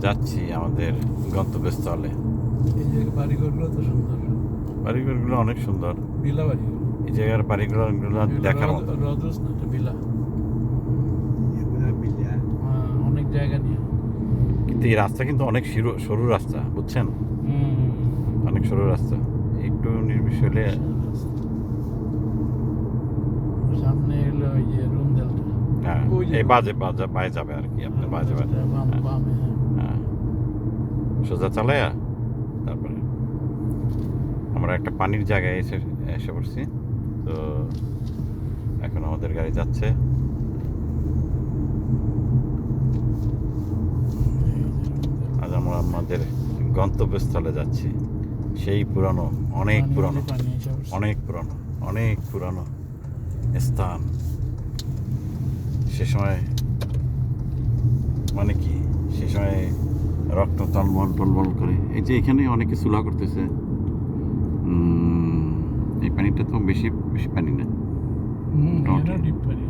যাচ্ছি আমাদের গন্তব্যস্থলে। এই জায়গায় বাড়িঘরগুলো তো সুন্দর, বাড়িঘরগুলো অনেক সুন্দর। ভিলা বাড়ি, এই জায়গার বাড়িগুলো দেখার মতো। রজস না, এটা ভিলা। এগুলা বিলা হ্যাঁ, অনেক জায়গা নিয়ে। কিন্তু এই রাস্তা কিন্তু অনেক সরু রাস্তা, বুঝছেন? অনেক সরু রাস্তা, একটু নির্বিষ হলে। সামনে এলো ওই যে রুমদেলটা। হ্যাঁ, ওই যে এই বাজে যাবে আর কি, আপনি বাজে বামে, হ্যাঁ, সোজা চালায়া তারপরে আমরা একটা পানির জায়গায় এসে পড়ছি। তো এখন আমাদের গাড়ি যাচ্ছে। আজ আমরা আমাদের গন্তব্যস্থলে যাচ্ছি, সেই পুরানো, অনেক পুরানো, অনেক পুরানো, অনেক পুরানো স্থান। সে সময় মানে কি, সে সময় রক্ত টলমল করে। এই যে এখানে অনেকে চুলা করতেছে। এই পানিটা তো বেশি পানি না, ডিপ পানি।